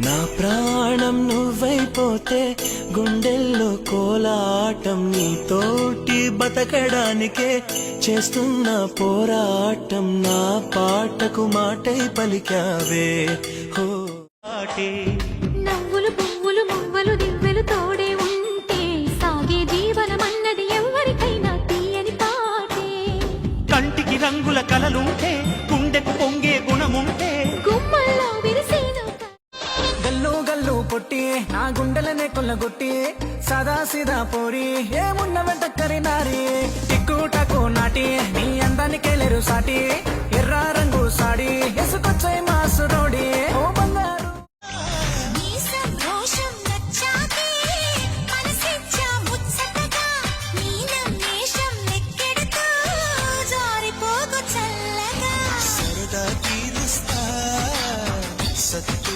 నా ప్రాణం నువ్వైపోతే గుండెల్లో కోలాటం నీతోటి బతకడానికే చేస్తున్న పోరాటం నా పాటకు మాటై పలికావే హో పాటే నవ్వులు పువ్వులు మువ్వలు దివ్వెలు తోడే ఉంటే సాగే జీవనమన్నది ఎవరికైనా తీయని పాటే కంటికి రంగుల కలలుంటే గుండెకు పొంగే గుణముంటే గుమ్మల్లో విరిసేను గల్లు గల్లు పొట్టి నా గుండెలనే కొల్లగొట్టి సదా సిదా పోరి ఏమున్న వెంట కరినారి టిక్కు టకు నాటి నీ అందానికే లేరు సాటి ఎర్ర రంగు సాడి ఎసుకొచ్చే మాసు రోడి ఓ బంగారు నీ సంతోషం నచ్చాకే మనసిచ్చా ముచ్చటగా నీ నమ్మేషం లెక్కెడుతూ జారిపోకు చల్లగా సరదా తీరుస్తా సత్తు